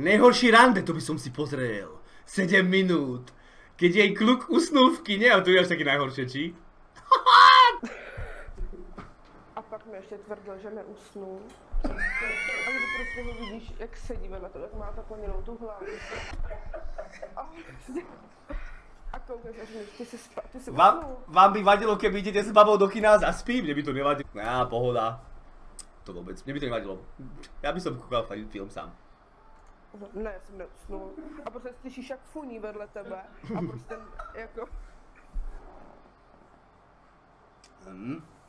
Nejhorší rande, to by som si pozrel. 7 minút. Keď jej kluk usnul v kine, ale to je až taky najhoršie, či? A pak mi ještě tvrdil, že neusnul. A když prostě ho vidíš, jak sedí vedle toho, jak má takleněnou tu hlavu. A koukneš a říkáš, ty si usnul. Vám by vadilo, keby idete s babou do kina a zaspím? Mne by to nevadilo. Pohoda. To vôbec, mne by to nevadilo. Ja by som kúkal film sám. Ne, jsem neusnul. A prostě slyšíš, jak funí vedle tebe. A prostě jako...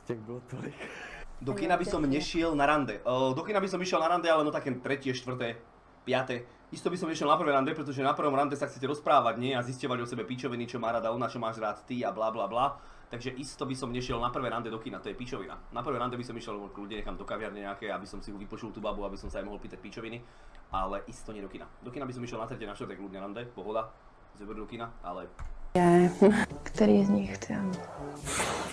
Těch bylo tolik. Do kina by som nešiel na rande. Do kina by som išiel na rande, ale no také 3., 4., 5. Isto by som nešiel na prvé rande, pretože na prvom rande sa chcete rozprávať, nie? A zisťovať o sebe pičoviny, čo má rada ona, čo máš rád ty a bla bla bla. Takže isto by som nešiel na prvé rande do kina, to je pičovina. Na prvé rande by som išiel kľudne niekam do kaviarne nejaké, aby som si vypočul tú babu, aby som sa aj mohol pýtať pičoviny. Ale isto nie do kina. Do kina by som išiel na 3., na 4. kľudne rande, pohoda. Zoberu do kina, ale... Který z nich chcem?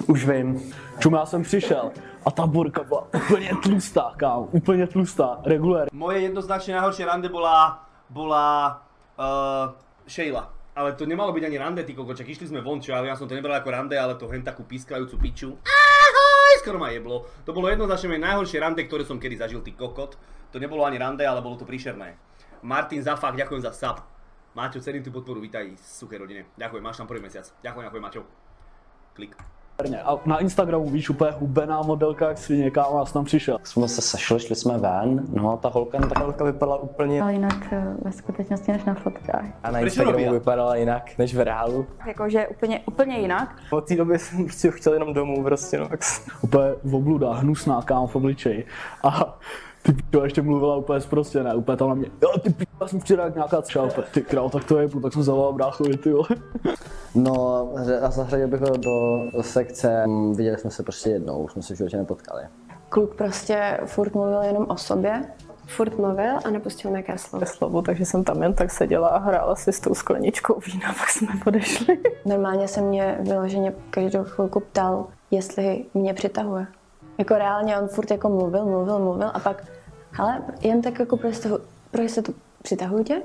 Už vím. Čum, já jsem přišel a ta burka byla úplně tlustá, kámo. Úplně tlustá, regulér. Moje jednoznačne najhoršie rande bola Sheila. Ale to nemalo byť ani rande, ty kokočak. Išli sme von, čo ja som to nebral ako rande, ale to hen takú pískajúcu piču. Ahoj, skoro ma jeblo. To bolo jednoznačne moje najhoršie rande, ktoré som kedy zažil, ty kokot. To nebolo ani rande, ale bolo to príšerné. Martin Zafák, ďakujem za sub. Máťo, cením tú podporu, vítaj suché rodine. Ďakujem, máš tam prvý mesiac. Ďakujem, Máťo. Klik. A na Instagramu víš, úplně hubená modelka, jak svině, kámo, já jsem tam přišel. Jsme se sešli, šli jsme ven, no a ta holka vypadala úplně... Ale jinak ve skutečnosti než na fotkách. A na Instagramu vypadala jinak než v reálu. Jakože úplně jinak. Od té doby jsem prostě chtěl jenom domů prostě, no. Úplně v obludách, hnusná, kámo, v obličeji. A ty pičo ještě mluvila úplně zprostě, ne, úplně tam na mě, jo ty pičo, já jsem včera jak nějaká třeba, ty král, tak to je, tak jsem zavolal bráchovi, ty vole. No, a zařadil bych ho do sekce, viděli jsme se prostě jednou, už jsme se v životě nepotkali. Kluk prostě furt mluvil jenom o sobě. Furt mluvil a nepustil nějaké slovo. Takže jsem tam jen tak seděla a hrála si s tou skleničkou vína, pak jsme odešli. Normálně se mě vyloženě každou chvilku ptal, jestli mě přitahuje. Jako reálně on furt jako mluvil a pak, hele, jen tak jako prostě to přitahuje tě?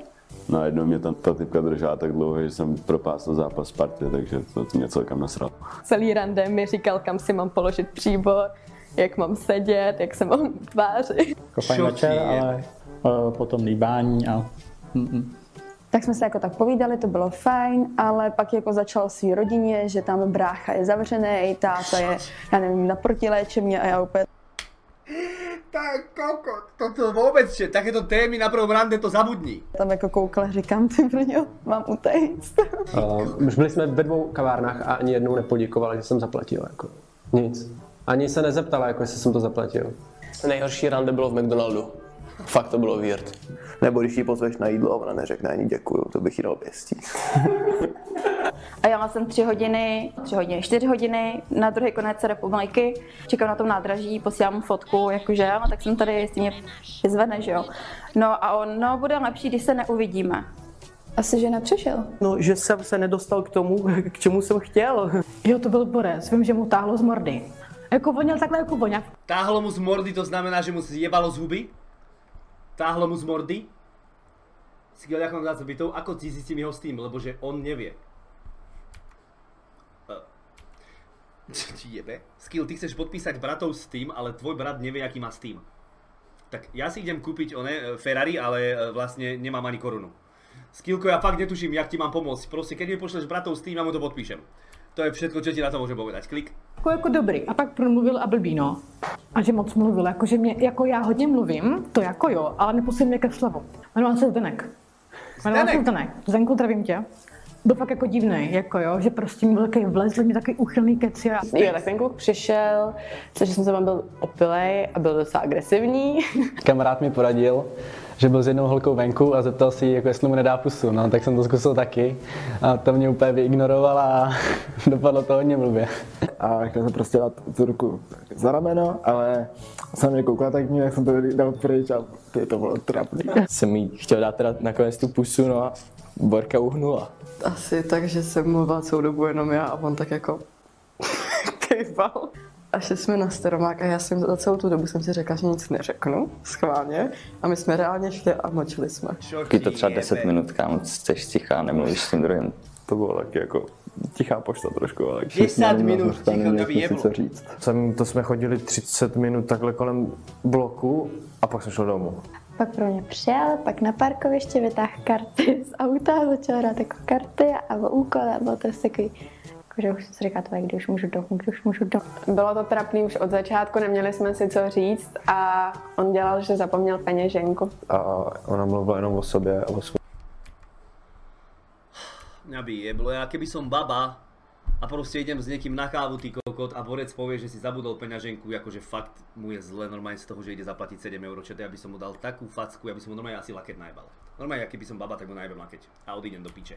No jednou mě tam ta typka držela tak dlouho, že jsem propásl zápas Sparty, takže to mě celkem nasral. Celý rande mi říkal, kam si mám položit příbor, jak mám sedět, jak se mám tvářit. Jako fajn večer, ale potom líbání a... Tak jsme se jako tak povídali, to bylo fajn, ale pak jako začal svý rodině, že tam brácha je zavřený, táta je, já nevím, na protiléčebně a já úplně... Tak kokot, toto vôbec, takéto témy na prvom rande to zabudni. Tam jako koukla, říkám, ty brňo, mám utéct. Už byli jsme ve 2 kavárnách a ani jednou nepoděkovala, že jsem zaplatil, jako nic. Ani se nezeptala, jako jestli jsem to zaplatil. Nejhorší rande bylo v McDonaldu. Fakt to bylo weird. Nebo když jí pozveš na jídlo a ona neřekne ani děkuju, to bych jí dal pěstí. A jela jsem 3 hodiny, 4 hodiny, na druhý konec republiky, čekám na tom nádraží, posílám mu fotku, jakože no, tak jsem tady, jestli mě vyzvedne, že jo. No a on, no bude lepší, když se neuvidíme. Asi, že nepřišel. No, že jsem se nedostal k tomu, k čemu jsem chtěl. Jo, to byl borec, vím, že mu táhlo z mordy. Jako voněl takhle jako voňak. Táhlo mu z mordy, to znamená, že mu zjebalo z huby? Táhlo mu z mordy? Skill, ďakujem za bytov, ako ti zistím jeho Steam, lebo že on nevie. Či jebe? Skill, ty chceš podpísať bratov Steam, ale tvoj brat nevie, aký má Steam. Tak ja si idem kúpiť Ferrari, ale vlastne nemám ani korunu. Skillko, ja fakt netuším, jak ti mám pomôcť. Proste, keď mi pošleš bratov Steam, ja mu to podpíšem. To je všetko, čo ti na to môžem povedať. Klik. Jako dobrý. A pak promluvil a blbý, no. A že moc mluvil, jakože mě, jako já hodně mluvím, to jako jo, ale nepustím mě ke slovu. Jmenoval se Zdenek. Zdenku, zdravím tě. Byl fakt jako divnej, jako jo, že prostě mi byl takový vlezlý, mi takový úchylný keci. Jo, tak ten kluk přišel, což jsem tam byl opilej a byl docela agresivní. Kamarád mi poradil, že byl s jednou holkou venku a zeptal si, jako jestli mu nedá pusu, no tak jsem to zkusil taky a to mě úplně vyignoroval a dopadlo to hodně blbě. A chtěl jsem prostě dát tu ruku za rameno, ale jsem mě koukala tak mě, jak jsem to dal pryč a to bylo trapný. Jsem jí chtěl dát teda nakonec tu pusu, no a Borka uhnula. Asi tak, že jsem mluvila celou dobu jenom já a on tak jako kejval. A šli jsme na Staromák a já jsem za celou tu dobu jsem si řekla, že nic neřeknu, schválně. A my jsme reálně šli a mlčeli jsme. Taky to třeba 10 minut, kámo, jsteš tichá, nemluvíš s tím druhým. To bylo taky jako tichá pošta trošku, ale 10 minut ticho, aby jeblo. co říct. To jsme chodili 30 minut takhle kolem bloku a pak jsem šel domů. Pak pro mě přijel, pak na parkoviště vytáhl karty z auta, začal hrát jako karty a byl úkol a bylo to takový, že už jsem si říkala, kdy už můžu domů. Bylo to trapný už od začátku, neměli jsme si co říct a on dělal, že zapomněl peněženku. A ona mluvila jenom o sobě a o svém. Mňa by jeblo, ja keby som baba a proste idem s niekým na kávu, ty kokot, a borec povie, že si zabudol peňaženku, akože fakt mu je zle normálne z toho, že ide zaplatiť 7 €, čo to ja by som mu dal takú facku, ja by som mu normálne asi laket najebal. Normálne, keby som baba, tak mu najebem lakeť a odídem do piče.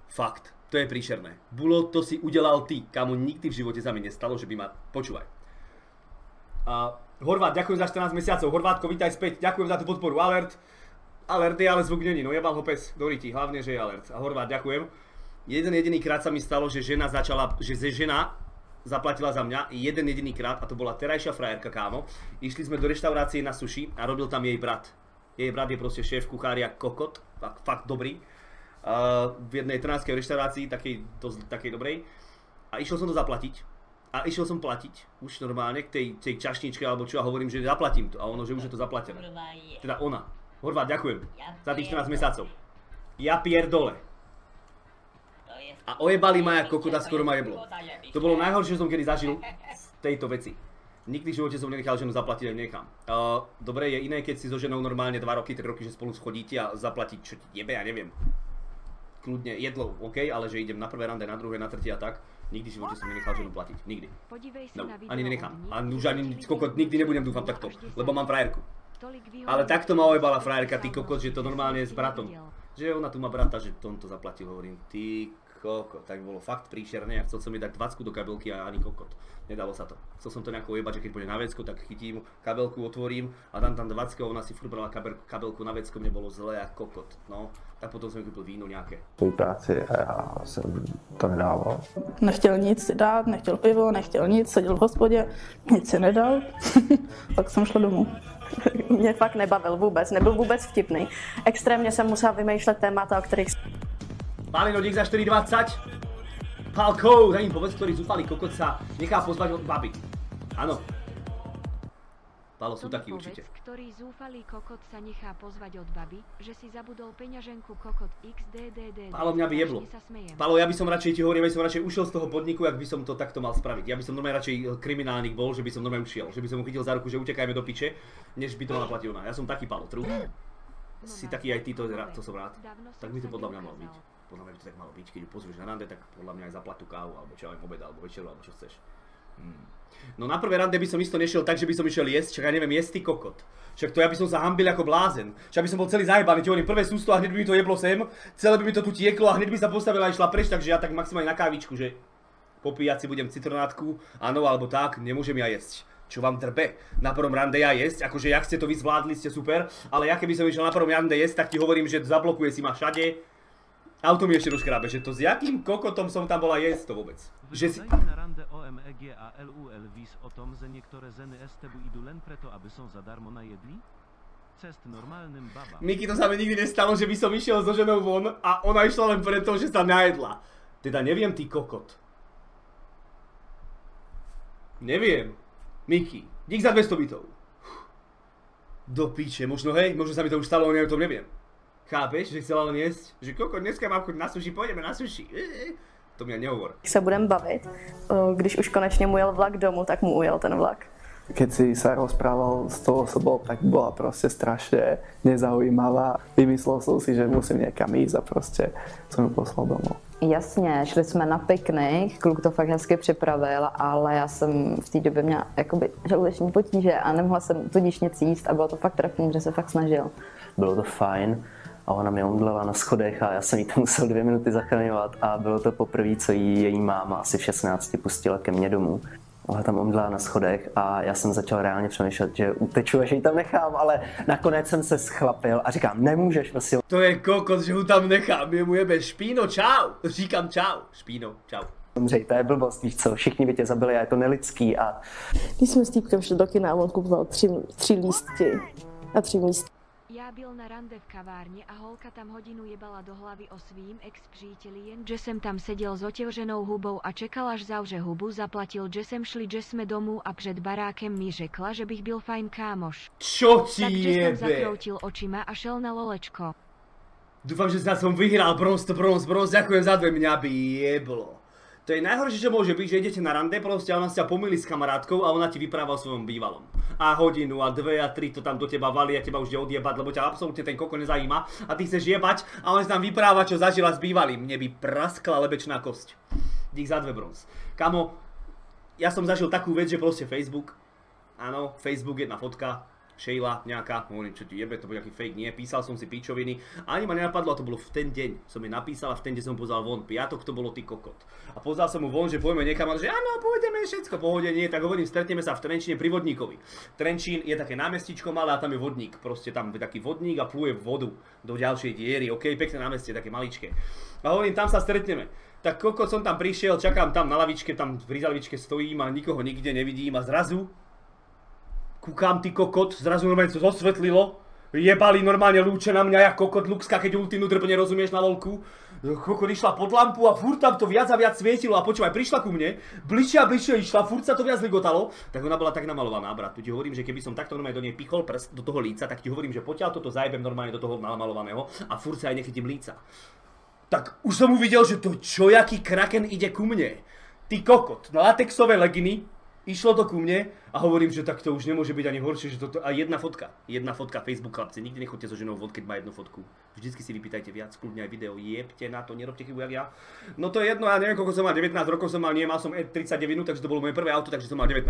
Fakt, to je príšerné. Bulo, to si udelal ty, kamo nikdy v živote sa mi nestalo, že by ma... Počúvaj. Horvát, ďakujem za 14 mesiacov. Horvátko, vítaj späť, ďakujem za tú podporu. Alert je, ale zvuk není, no jebal ho pes do ryti, hlavne, že je alert. A Horvát, ďakujem. Jeden jediný krát sa mi stalo, že žena zaplatila za mňa, jeden jediný krát, a to bola terajšia frajerka, kámo. Išli sme do reštaurácie na sushi a robil tam jej brat. Jej brat je proste šéf kuchária kokot, fakt dobrý. V jednej trnavskej reštaurácii, takej dobrej. A išiel som to zaplatiť. A išiel som platiť, už normálne, k tej čašničke alebo čo, a hovorím, že zaplatím to. A ono, že už je to zaplatené. Teda ona. Horvát, ďakujem za tých 14 mesiacov. Ja pierdole. A ojebali ma jak kokota, skoro ma jeblo. To bolo najhoršie, čo som kedy zažil v tejto veci. Nikdy v živote som nenechal ženu zaplatiť, aj nechám. Dobre, je iné, keď si so ženou normálne 2 roky, 3 roky, že spolu schodíte a zaplatiť, čo ti jebe, ja neviem. Kľudne jedlo, OK, ale že idem na prvé rande, na druhé, na tretie a tak. Nikdy v živote som nenechal ženu platiť, nikdy. No, ani nenechám. A už ani kokot, nikdy nebudem, dúfam takto, lebo mám frajerku. Ale takto ma ojebala frajerka, ty kokot, že to normálne je s bratom. Že ona tu má brata, že on to zaplatil, hovorím, ty kokot, tak bolo fakt príšerné, ja chcel som jej dať 20 do kabelky a ani kokot. Nedalo sa to. Chcel som to nejako ojebať, že keď pôjde na vecko, tak chytím kabelku, otvorím a dám tam 20, ona si furt brala kabelku na vecko, mne bolo zle a kokot. No, tak potom som kúpil víno nejaké. Svou práci a já jsem to nedával. Nechtěl nic dát, nechtěl pivo, nechtěl nic, seděl v hospodě, nic si nedal, pak jsem šla domů. Mě fakt nebavil vůbec, nebyl vůbec vtipný. Extrémně jsem musela vymýšlet témata, o kterých... Palino, dík za 4,20. Palkou, za ním povedz, ktorý zúfalý kokot sa nechá pozvať od baby. Áno. Palo, sú takí určite. Ktorý zúfalý kokot sa nechá pozvať od baby, že si zabudol peňaženku kokot XDDD. Palo, mňa by jeblo. Palo, ja by som radšej ti hovoril, ja by som radšej ušiel z toho podniku, ak by som to takto mal spraviť. Ja by som normálne radšej kriminálnik bol, že by som normálne ušiel. Že by som mu chytil za ruku, že utekajme do piče, než by to mala platiť ona. Ja som taký, Palo, trú. Si taký aj ty, to som rád. Tak by to podľa mňa malo byť. Podľa mňa by to tak malo byť, keď ju pozrieš na rande, tak podľa mňa aj zaplať tú kávu, alebo čo, aj obed, alebo večeru, alebo čo chceš. No na prvé rande by som isto nešiel tak, že by som išiel jesť, čak ja neviem, jesť ty kokot. Však to ja by som sa hambil ako blázen. Však by som bol celý zajebaný, ti hovorím, prvé sústo a hneď by mi to jeblo sem, celé by mi to tu tieklo a hneď by sa postavila a išla preč, takže ja tak maximálne na kávičku, že popíjať si budem citronátku, áno, alebo tak, nemôžem ja jesť. Čo vám trbe? Na prvom rande ja jesť, akože jak ste to vy zvládli, ste super, ale ja keby som išiel na prvom rande jesť, tak ti hovorím, že zablokuje si ma všade. Auto mi ešte rozkrábe, že to s jakým kokotom som tam bola jesť to vôbec. Že si... na rande OMEG a LUL víš o tom, že niektoré ženy z tebu idú len preto, aby som zadarmo najedli? Cest normálnym babám. Miki, to sa mi nikdy nestalo, že by som išiel so ženou von a ona išla len preto, že sa najedla. Teda neviem, ty kokot. Neviem. Miki, dík za 200 bitov. Do piče, možno hej, možno sa mi to už stalo, ale ja o tom neviem. Chápeš, že chcela len jesť? Že koko, dneska mám chuť na sushi, pôjdeme na sushi. To mě nehovor. Se budeme bavit, když už konečně mu jel vlak domů, tak mu ujel ten vlak. Keď si sa rozprával s tou osobou, tak bola proste strašne nezaujímavá. Vymyslel som si, že musím někam ísť a prostě som ju poslal domů. Jasně, šli jsme na piknik, kluk to fakt hezky připravil, ale já jsem v té době měla jakoby žaludeční potíže a nemohla jsem tudíž nic jíst a bylo to fakt trapný, že se fakt snažil. Bylo to fajn a ona mě omdlela na schodech a já jsem jí tam musel 2 minuty zachraňovat a bylo to poprvé, co jí její máma asi v 16 pustila ke mně domů. Ona tam omdlela na schodech a já jsem začal reálně přemýšlet, že uteču a že ji tam nechám, ale nakonec jsem se schlapil a říkám, nemůžeš, prosím. To je kokos, že ho tam nechám, je mu jebe, Špíno, čau, říkám čau, Špíno, čau. Umřej, to je blbost, víš co, všichni by tě zabili a je to nelidský a... Když jsme s týpkem šli do kina a on kupoval 3 lístky a 3 místky. Ja byl na rande v kavárne a holka tam hodinu jebala do hlavy o svým ex-příteli, jenže jsem tam seděl s otevřenou hubou a čekal, až zavře hubu, zaplatil, že jsem šli, že jsme domů a před barákem mi řekla, že bych byl fajn kámoš. Čo ti Takže jebe? jsem zakroutil očima a šel na lolečko. Dúfam, že som vyhral bronz, ďakujem za 2, mňa by jeblo. To je najhoršie, čo môže byť, že idete na rande proste a ona sa pomýli s kamarátkou a ona ti vypráva o svojom bývalom. A hodinu, a 2, a 3 to tam do teba valí a teba už ide odjebať, lebo ťa absolútne ten koko nezajíma a ty chceš jebať a on si tam vypráva, čo zažila s bývalým. Mne by praskla lebečná kosť. Dík za 2 bronz. Kamo, ja som zažil takú vec, že proste Facebook, áno, Facebook, jedna fotka, Sheila nejaká, hovorím, čo ti jebe, to bol nejaký fake, nie, písal som si píčoviny, ani ma nenapadlo a to bolo v ten deň, som jej napísal a v ten deň som pozval von, piatok to bolo ty kokot. A pozval som mu von, že pôjdeme niekam, a že áno, pôjdeme, všetko pohode, nie, tak hovorím, stretneme sa v Trenčíne pri Vodníkovi. Trenčín je také námestičko malé a tam je vodník, proste tam je taký vodník a pluje vodu do ďalšej diery, ok, pekné námestie, také maličké. A hovorím, tam sa stretneme. Tak kokot som tam prišiel, čakám tam na lavičke, tam pri lavičke stojím a nikoho nikde nevidím a zrazu kúkam, ty kokot, zrazu normálne to zosvetlilo, jebali normálne lúče na mňa, jak kokot Luxka, keď ultinu drbe nerozumieš na lolku. Kokot išla pod lampu a furt tam to viac a viac svietilo a počúvaj, prišla ku mne, bližšie a bližšie išla, furt sa to viac ligotalo, tak ona bola tak namalovaná, brat. Tu ti hovorím, že keby som takto normálne do nej pichol prst do toho líca, tak ti hovorím, že potiaľ toto zajebem normálne do toho namalovaného a furt sa aj nechytím líca. Tak už som uvidel, že to čo, jaký kraken ide ku mne. Ty kokot, latexové leginy, išlo to ku mne a hovorím, že tak to už nemôže byť ani horšie, že toto... A jedna fotka Facebook, chlapci, nikdy nechoďte so ženou von, keď má jednu fotku. Vždycky si vypýtajte viac, kľudne aj video, jebte na to, nerobte chybu jak ja. No to je jedno, ja neviem, koľko som mal, 19 rokov som mal, nie, mal som 39, takže to bolo moje prvé auto, takže som mal 19.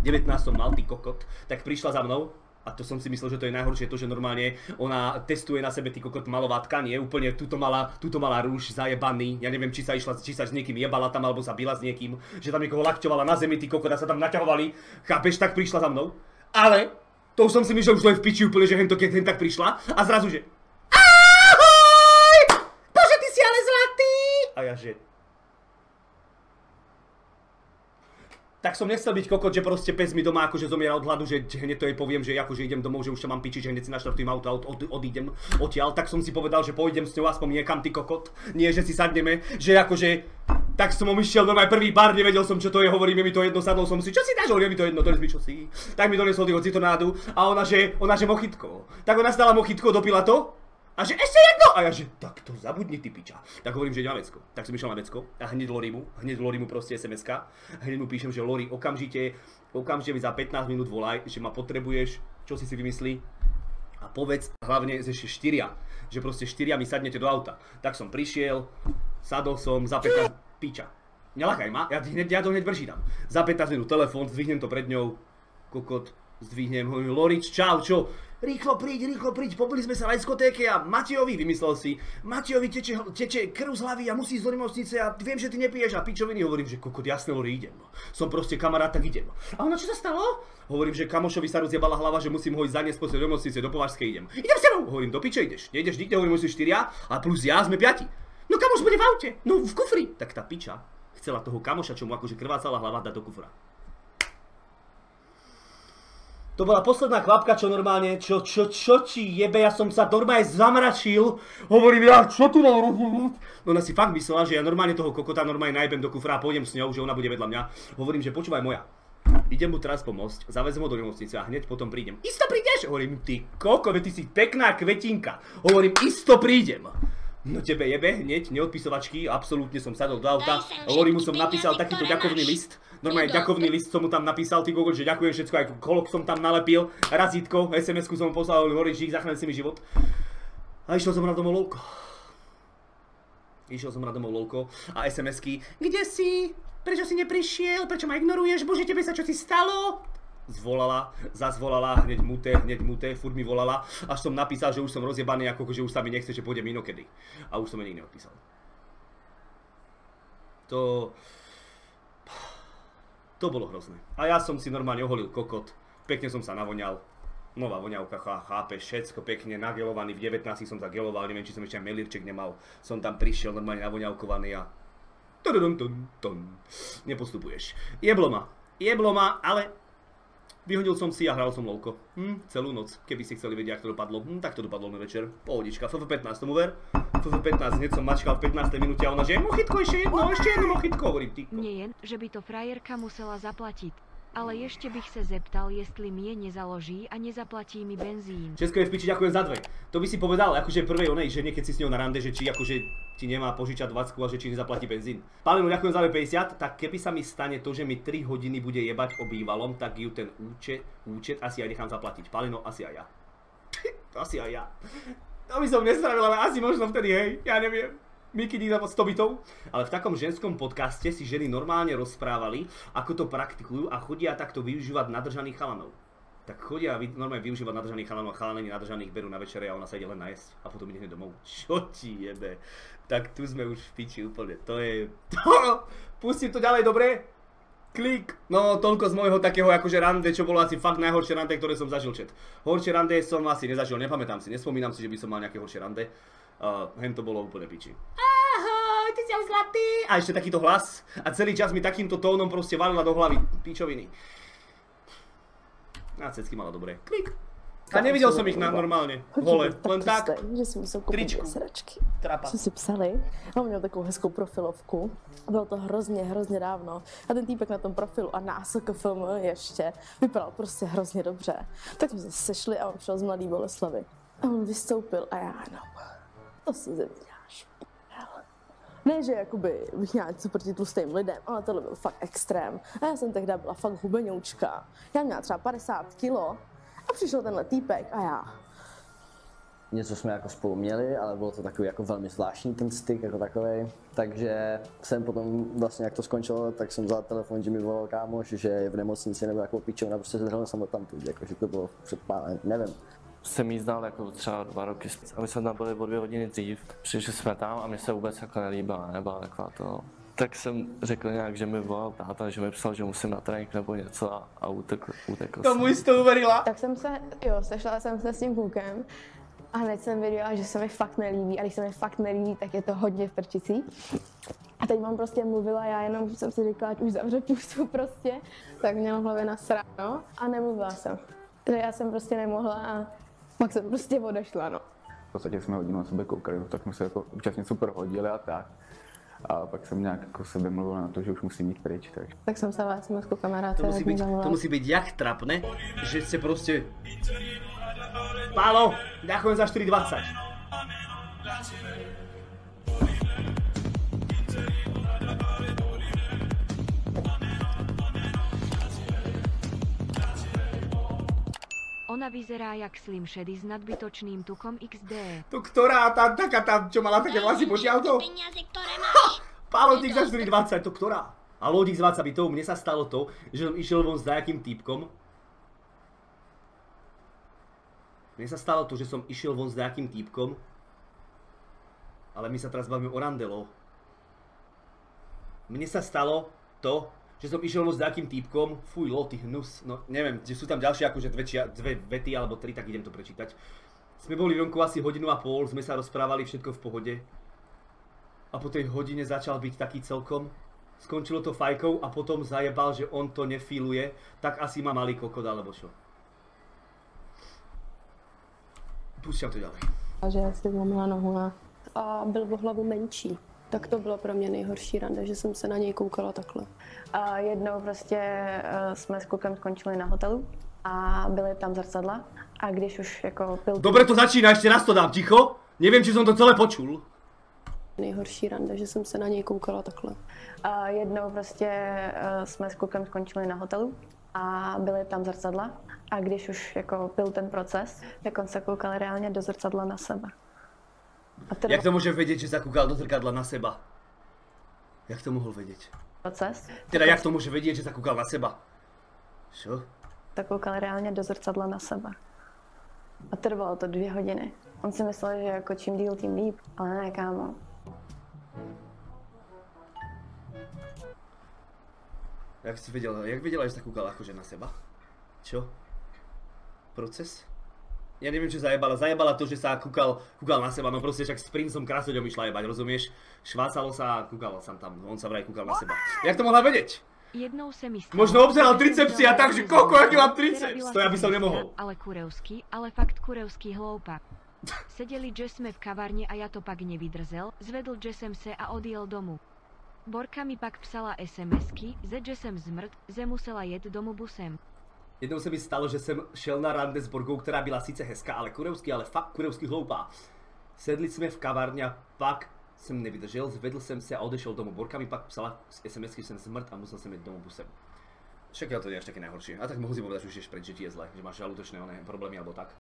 19 som mal, ty kokot, tak prišla za mnou. A to som si myslel, že to je najhoršie, to, že normálne ona testuje na sebe ty kokot malová tkanie, úplne túto mala rúž zajebaný, ja neviem, či sa s niekým jebala tam, alebo sa bila s niekým, že tam niekoho lakťovala na zemi, ty kokot a sa tam naťahovali, chápeš, tak prišla za mnou. Ale, to už som si myslel, že už to je v piči úplne, že hen tak prišla a zrazu, že ahoj, bože, ty si ale zlatý! A ja, že tak som nechcel byť kokot, že proste pes mi doma akože zomiera od hladu, že hneď to jej poviem, že akože idem domov, že už sa mám piči, že hneď si naštartujem auto a odídem odtiaľ, tak som si povedal, že pôjdem s ňou aspoň niekam, ty kokot. Nie, že si sadneme, že akože... Tak som išiel normálne prvý bar, nevedel som čo to je, hovorím, je mi to jedno, sadol som si, čo si dáš, hovorím, je mi to jedno, to je čo si. Tak mi donesol toho citonádu a ona že mochitko. Tak ona stala mochitko, dopila to. A že ešte jedno! A ja že, tak to zabudni ty piča. Tak hovorím, že idem na vecko. Tak som išiel na vecko a hneď Lorimu proste SMS-ka. Hneď mu píšem, že Lori, okamžite mi za 15 minút volaj, že ma potrebuješ, čo si vymyslí. A povedz hlavne, že ešte 4, že proste 4 mi sadnete do auta. Tak som prišiel, sadol som za 15 piča. Nelakaj ma, ja to hneď vršítam. Za 15 minút telefón, zdvihnem to pred ňou, kokot, zdvihnem, hovorím, Lorič, čau, čo? Rýchlo príď, pobili sme sa na diskotéke a Matejovi, vymyslel si, Matejovi teče krv z hlavy a musí ísť do nemocnice a viem, že ty nepiješ a pičoviny, hovorím, že kokot, jasné, Lori, idem. Som proste kamarát, tak idem. A ona, čo sa stalo? Hovorím, že kamošovi sa rozjebala hlava, že musím ho ísť zaniesť do nemocnice, do Považskej idem. Idem s tebou, hovorím, do piče ideš, nejdeš nikde, hovorím, musíš 4 a plus ja, sme 5. No kamoš bude v aute, no v kufri. Tak tá piča chcela toho kamoša, čo mu akože krvácala hlava, dať do kufra. To bola posledná chlapka, čo normálne, čo ti jebe, ja som sa normálne zamračil, hovorím, ja čo tu dal rozumieť? Ona si fakt myslela, že ja normálne toho kokota normálne najbem do kufra a pôjdem s ňou, že ona bude vedľa mňa. Hovorím, že počúvaj moja, idem mu teraz pomôcť, zavezem ho do nemocnice a hneď potom prídem. Isto prídeš? Hovorím, ty koko, ty si pekná kvetinka. Hovorím, isto prídem. No tebe jebe, hneď, neodpisovačky, absolútne som sadol do auta, Lorimu som napísal takýto ďakovný list, normálne ďakovný list som mu tam napísal, ty kokot, že ďakujem všetko, aj kolok som tam nalepil, razítko, SMS-ku som mu poslal, Lori, žík, zachránil si mi život. A išiel som na domov lolko. A SMS-ky, kde si? Prečo si neprišiel? Prečo ma ignoruješ? Bože, tebe sa čo si stalo? Zazvolala, hneď muté, furt mi volala, až som napísal, že už som rozjebaný, ako že už sa mi nechce, že pôjdem inokedy. A už som jej nikdy neodpísal. To bolo hrozné. A ja som si normálne oholil kokot, pekne som sa navoňal. Nová voňavka, chápeš, všetko pekne, nagelovaný, v 19 som zageloval, neviem, či som ešte aj melírček nemal. Som tam prišiel normálne navoňavkovaný a Nepostupuješ. Jeblo ma, ale vyhodil som si a hral som lovko. Celú noc. Keby si chceli vedieť, ako to dopadlo. Tak to dopadlo na večer. Pohodička. FF15 tomu ver. FF15 hneď som mačkal v 15. minúte a ona, že mochitko, ešte jedno mochitko. Hovorím, ty. Nie jen, že by to frajerka musela zaplatiť. Ale ještě bych se zeptal, jestli mi je nezaloží a nezaplatí mi benzín. Česko je v piči, ďakujem za 2. To by si povedal, akože prvej onej žene, keď si s ňou na rande, že či akože ti nemá požičať 20 a že či nezaplatí benzín. Palino, ďakujem za 50, tak keby sa mi stane to, že mi 3 hodiny bude jebať o bývalom, tak ju ten účet asi aj nechám zaplatiť. Palino, asi aj ja. Asi aj ja. To by som nespravil, ale asi možno vtedy, hej, ja neviem. Miky díza pod 100 bytov. Ale v takom ženskom podcaste si ženy normálne rozprávali, ako to praktikujú a chodia takto využívať nadržaných chalanov. Tak chodia normálne využívať nadržaných chalanov a chalani nadržaných berú na večere a ona sa ide len najesť a potom ide domov. Čo ti jebe? Tak tu sme už v piči úplne. To je... Pustím to ďalej, dobre? Klik. No toľko z môjho takého akože rande, čo bolo asi fakt najhoršie rande, ktoré som zažil, chat. Horšie rande som asi nezažil, nepamätám si, nespomínam si, že by som mal nejaké horšie rande. Hen to bolo úplne piči. Ahoj, ty si aj zlatý. A ešte takýto hlas. A celý čas mi takýmto tónom proste valila do hlavy pičoviny. A cecky mala dobré. Klik. A neviděl jsem ich normálně, hole, len tak, že si musel koupit sračky. Jsme si psali a on měl takovou hezkou profilovku. Bylo to hrozně dávno. A ten týpek na tom profilu a násilka filmu ještě vypadal prostě hrozně dobře. Tak jsme se sešli a on šel z Mladý Boleslavy. A on vystoupil a já no, to se ze mě děláš. Ne, že jakoby bych měla něco proti tlustým lidem, ale tohle byl fakt extrém. A já jsem tehdy byla fakt hubeňoučka. Já měla třeba 50 kilo. A přišel tenhle týpek a já. Něco jsme jako spolu měli, ale bylo to takový jako velmi zvláštní ten styk jako takovej. Takže jsem potom vlastně jak to skončilo, tak jsem vzal telefon, že mi volal kámoš, že je v nemocnici nebo jako pičovna, prostě zdrhl jsem ho tam tu, jako, že to bylo před pár, nevím. Jsem jí znal jako třeba 2 roky a my jsme tam byli o 2 hodiny dřív. Přišli jsme tam a mi se vůbec jako nelíbila, nebyla taková to. Tak jsem řekl nějak, že mi volal táta, že mi psal, že musím na trénink nebo něco a utekl Tomu jsi to uverila? Tak jsem se, sešla jsem se s tím klukem a hned jsem věděla, že se mi fakt nelíbí a když se mi fakt nelíbí, tak je to hodně v prčicích. A teď mám prostě mluvila, já jenom jsem si říkala, ať už zavře pusu prostě, tak měla v hlavě nasráno a nemluvila jsem. Takže já jsem prostě nemohla a pak jsem prostě odešla, no. V podstatě jsme hodinu na sebe koukali, tak jsme se jako občas něco prohodili a tak. A pak jsem nějak jako sebe mluvil na to, že už musím jít pryč, takže. Tak jsem psala SMS-ku kamarádce. To musí byť jak trapné, že ste proste... Pálo, ďakujem za 4,20. Ona vyzerá jak Slim Shady s nadbytočným tukom XD. To ktorá, tá taká tam, čo mala také vlasy počiaľto? Pálodík za 4,20, to ktorá? A Lodík z 20 bytov, mne sa stalo to, že som išiel von s nejakým týpkom. Mne sa stalo to, že som išiel von s nejakým týpkom. Ale my sa teraz bavíme o randelo. Mne sa stalo to, že som išiel s nejakým týpkom, fuj loty, hnus, no neviem, že sú tam ďalšie akože dve vety alebo 3, tak idem to prečítať. Sme boli vonku asi 1,5 hodiny, sme sa rozprávali, všetko v pohode. A po tej hodine začal byť taký celkom. Skončilo to fajkou a potom zajebal, že on to nefiluje, tak asi má malý kokot alebo čo. Púšťam to ďalej. A že já si zlomila nohu a byl o hlavu menší. Tak to bylo pro mě nejhorší rande, že jsem se na něj koukala takhle. A jednou prostě jsme s klukem skončili na hotelu a byly tam zrcadla a když už jako byl... Dobre to začína, ešte raz to dám, ticho. Neviem, či som to celé počul. Nejhorší rande, že jsem se na něj koukala takhle. A jednou prostě jsme s klukem skončili na hotelu a byly tam zrcadla a když už jako byl ten proces, tak on se koukal reálně do zrcadla na sebe. Jak to môže vedieť, že sa kúkal do zrkadla na seba? Jak to mohol vedieť? Proces. Teda jak to môže vedieť, že sa kúkal na seba? Čo? Tak koukal reálně do zrcadla na sebe. A trvalo to 2 hodiny. On si myslel, že jako čím díl, tím líp, ale ne, kámo. Jak si vedela, že sa kúkal akože na seba? Čo? Proces? Ja neviem, čo zajebala. Zajebala to, že sa kúkal na seba, no proste však s princom Krasoďom išla jebať, rozumieš? Švácalo sa a kúkal sa tam, on sa vraj kúkal na seba. Jak to mohla vedieť? Jednou se mi stalo, možno obzeral tricepsy a tak, že koľko, aký mám triceps? To ja by som nemohol. Ale kurevský, ale fakt kurevský hloupak. Sedeli, že sme v kavárne a ja to pak nevydrzel, zvedl, že sem se a odjel domu. Borka mi pak psala SMS-ky, že sem zmrt, že musela jet domu busem. Jednou se mi stalo, že jsem šel na rande s Borgou, která byla sice hezká, ale fakt kurevský hloupá. Sedli jsme v kavárně a pak jsem nevydržel, zvedl jsem se a odešel domů. Borka mi pak psala SMS-ky, že jsem zmrt a musel jsem jít domů busem. Však to nie je až také najhoršie. A tak mohol si povedať, že už ješ preč, že ti je zle, že máš žalúdočné problémy alebo tak.